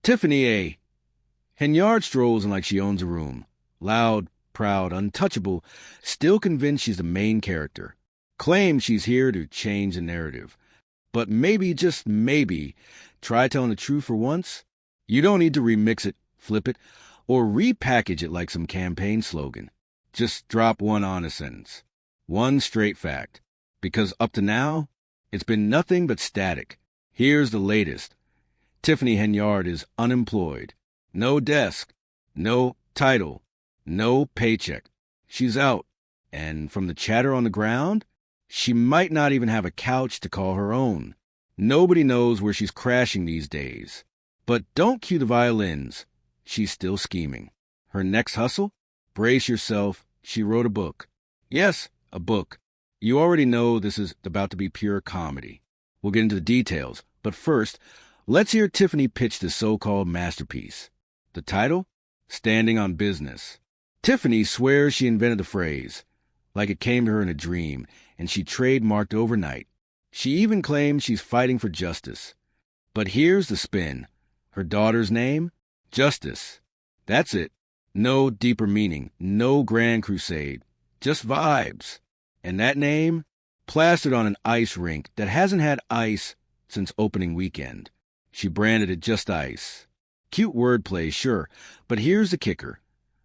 Tiffany Henyard strolls in like she owns a room. Loud, proud, untouchable, still convinced she's the main character. Claims she's here to change the narrative. But maybe, just maybe, try telling the truth for once. You don't need to remix it, flip it, or repackage it like some campaign slogan. Just drop one honest sentence. One straight fact. Because up to now, it's been nothing but static. Here's the latest. Tiffany Henyard is unemployed. No desk. No title. No paycheck. She's out. And from the chatter on the ground, she might not even have a couch to call her own. Nobody knows where she's crashing these days. But don't cue the violins. She's still scheming. Her next hustle? Brace yourself. She wrote a book. Yes, a book. You already know this is about to be pure comedy. We'll get into the details. But first, let's hear Tiffany pitch this so-called masterpiece. The title? Standing on Business. Tiffany swears she invented the phrase, like it came to her in a dream, and she trademarked overnight. She even claims she's fighting for justice. But here's the spin. Her daughter's name? Justice. That's it. No deeper meaning, no grand crusade, just vibes. And that name? Plastered on an ice rink that hasn't had ice since opening weekend. She branded it Just Ice. Cute wordplay, sure, but here's the kicker.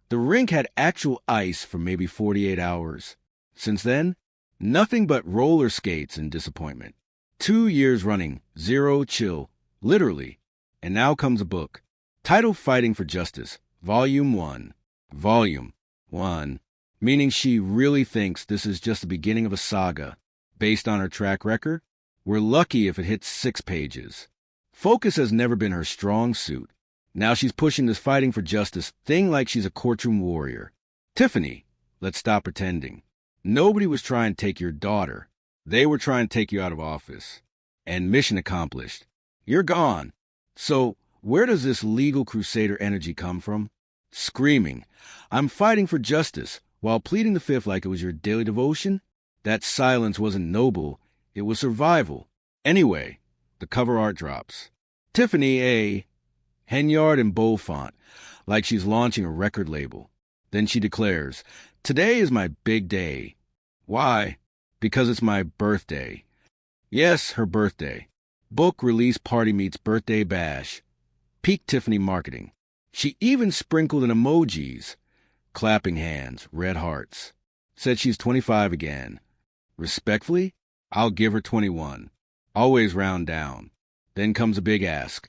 The rink had actual ice for maybe 48 hours. Since then, nothing but roller skates and disappointment. 2 years running, zero chill, literally. And now comes a book. Title Fighting for Justice, Volume 1. Volume 1. Meaning she really thinks this is just the beginning of a saga. Based on her track record, we're lucky if it hits 6 pages. Focus has never been her strong suit. Now she's pushing this fighting for justice thing like she's a courtroom warrior. Tiffany, let's stop pretending. Nobody was trying to take your daughter. They were trying to take you out of office. And mission accomplished. You're gone. So where does this legal crusader energy come from? Screaming, I'm fighting for justice, while pleading the fifth like it was your daily devotion? That silence wasn't noble. It was survival. Anyway, the cover art drops. Tiffany Henyard in bold font, like she's launching a record label. Then she declares, today is my big day. Why? Because it's my birthday. Yes, her birthday. Book release party meets birthday bash. Peak Tiffany marketing. She even sprinkled in emojis. Clapping hands, red hearts. Said she's 25 again. Respectfully, I'll give her 21. Always round down. Then comes a big ask.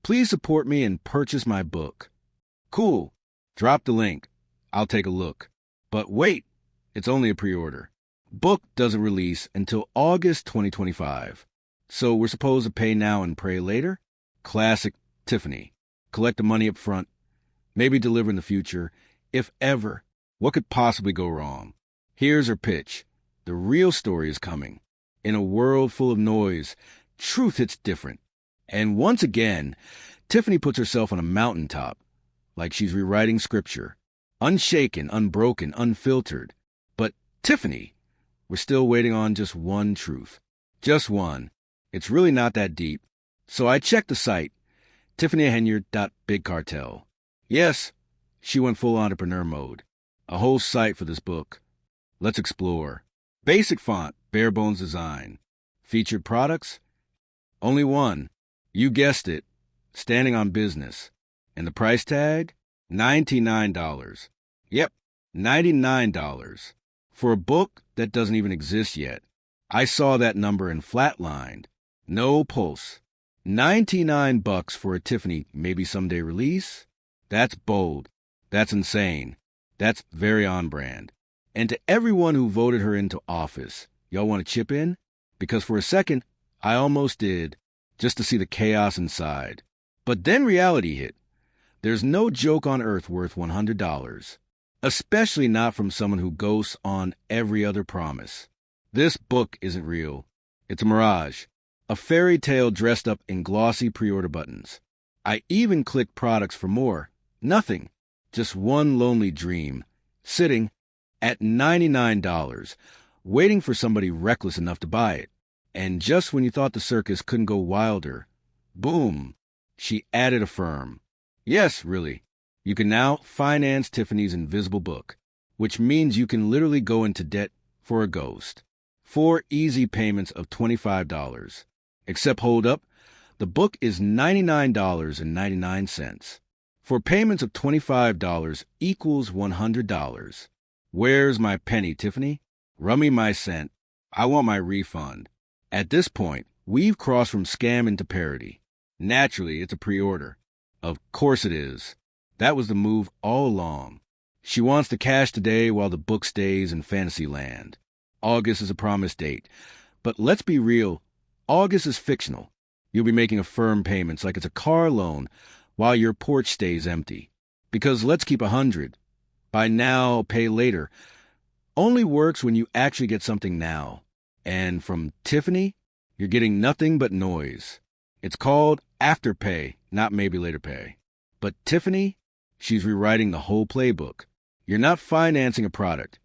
Please support me and purchase my book. Cool. Drop the link. I'll take a look. But wait, it's only a pre-order. Book doesn't release until August 2025. So we're supposed to pay now and pray later? Classic Tiffany. Collect the money up front. Maybe deliver in the future. If ever. What could possibly go wrong? Here's her pitch. The real story is coming. In a world full of noise, truth hits different. And once again, Tiffany puts herself on a mountaintop, like she's rewriting scripture. Unshaken, unbroken, unfiltered. But Tiffany, we're still waiting on just one truth. Just one. It's really not that deep. So I checked the site, tiffanyhenyard.bigcartel. Yes, she went full entrepreneur mode. A whole site for this book. Let's explore. Basic font, bare bones design. Featured products? Only one. You guessed it. Standing on Business. And the price tag? $99. Yep, $99. For a book that doesn't even exist yet. I saw that number and flatlined. No pulse. $99 for a Tiffany maybe someday release? That's bold. That's insane. That's very on brand. And to everyone who voted her into office, y'all want to chip in? Because for a second, I almost did, just to see the chaos inside. But then reality hit. There's no joke on earth worth $100, especially not from someone who ghosts on every other promise. This book isn't real. It's a mirage, a fairy tale dressed up in glossy pre-order buttons. I even clicked products for more. Nothing. Just one lonely dream, sitting at $99, waiting for somebody reckless enough to buy it. And just when you thought the circus couldn't go wilder, boom, She added a firm. Yes, really. You can now finance Tiffany's invisible book, which means you can literally go into debt for a ghost. 4 easy payments of $25. Except hold up, the book is $99.99. For payments of $25 equals $100. Where's my penny, Tiffany? Rummy my cent. I want my refund. At this point, we've crossed from scam into parody. Naturally, it's a pre-order. Of course it is. That was the move all along. She wants the cash today while the book stays in Fantasyland. August is a promised date. But let's be real, August is fictional. You'll be making firm payments like it's a car loan while your porch stays empty. Because let's keep 100. Buy now, pay later. Only works when you actually get something now. And from Tiffany, you're getting nothing but noise. It's called Afterpay, not maybe later pay. But Tiffany, she's rewriting the whole playbook. You're not financing a product.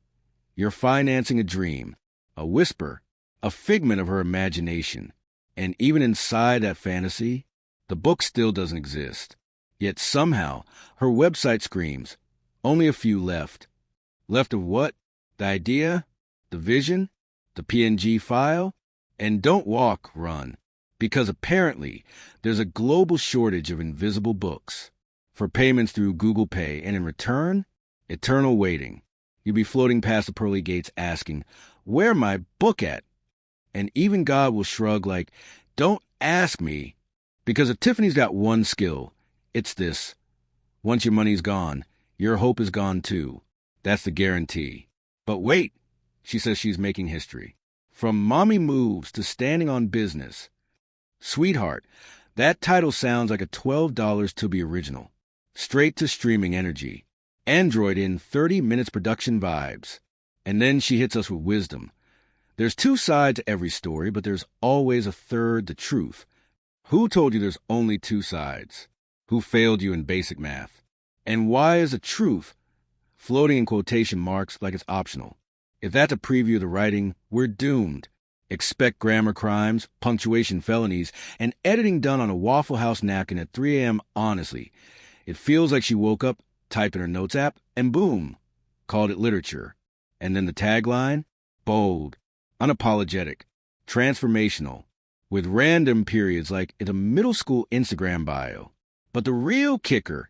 You're financing a dream, a whisper, a figment of her imagination. And even inside that fantasy, the book still doesn't exist. Yet somehow, her website screams, only a few left. Left of what? The idea? The vision? The PNG file? And don't walk, run. Because apparently, there's a global shortage of invisible books. For payments through Google Pay, and in return, eternal waiting. You'll be floating past the pearly gates asking, where my book at? And even God will shrug like, don't ask me. Because if Tiffany's got one skill, it's this. Once your money's gone, your hope is gone too. That's the guarantee. But wait, she says she's making history. From Mommy Moves to Standing on Business. Sweetheart, that title sounds like a $12 to be original. Straight to streaming energy. Android in 30 minutes production vibes. And then she hits us with wisdom. There's 2 sides to every story, but there's always a third, the truth. Who told you there's only 2 sides? Who failed you in basic math? And why is the truth floating in quotation marks like it's optional? If that's a preview of the writing, we're doomed. Expect grammar crimes, punctuation felonies, and editing done on a Waffle House napkin at 3 a.m. Honestly, it feels like she woke up, typed in her notes app, and boom, called it literature. And then the tagline? Bold, unapologetic, transformational, with random periods like in a middle school Instagram bio. But the real kicker,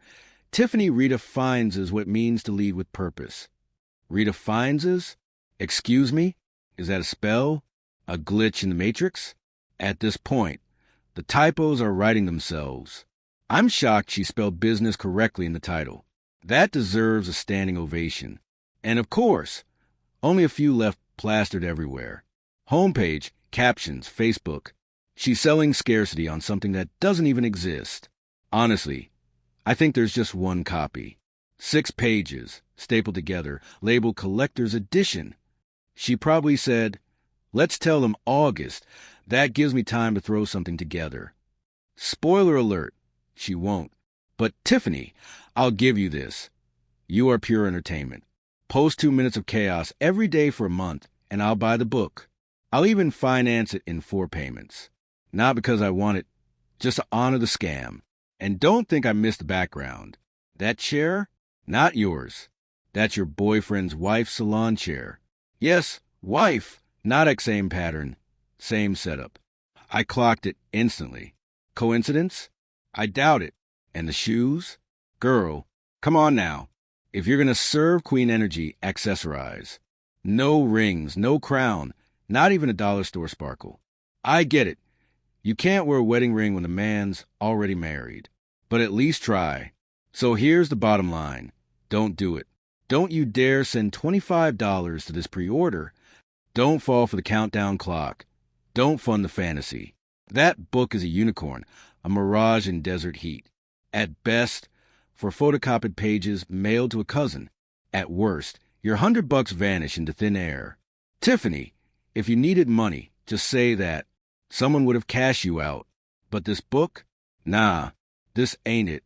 Tiffany redefines what it means to lead with purpose. Redefines? Excuse me? Is that a spell? A glitch in the matrix? At this point, the typos are writing themselves. I'm shocked she spelled business correctly in the title. That deserves a standing ovation. And of course, only a few left plastered everywhere. Homepage, captions, Facebook. She's selling scarcity on something that doesn't even exist. Honestly, I think there's just one copy. 6 pages, stapled together, labeled Collector's Edition. She probably said, let's tell them August. That gives me time to throw something together. Spoiler alert, she won't. But Tiffany, I'll give you this. You are pure entertainment. Post 2 minutes of chaos every day for a month, and I'll buy the book. I'll even finance it in 4 payments. Not because I want it, just to honor the scam. And don't think I missed the background. That chair? Not yours. That's your boyfriend's wife's salon chair. Yes, wife, not same pattern, same setup. I clocked it instantly. Coincidence? I doubt it. And the shoes? Girl, come on now. If you're going to serve Queen Energy, accessorize. No rings, no crown, not even a dollar store sparkle. I get it. You can't wear a wedding ring when the man's already married. But at least try. So here's the bottom line. Don't do it. Don't you dare send $25 to this pre-order. Don't fall for the countdown clock. Don't fund the fantasy. That book is a unicorn, a mirage in desert heat. At best, for photocopied pages mailed to a cousin. At worst, your $100 vanish into thin air. Tiffany, if you needed money, just say that. Someone would have cashed you out. But this book? Nah, this ain't it.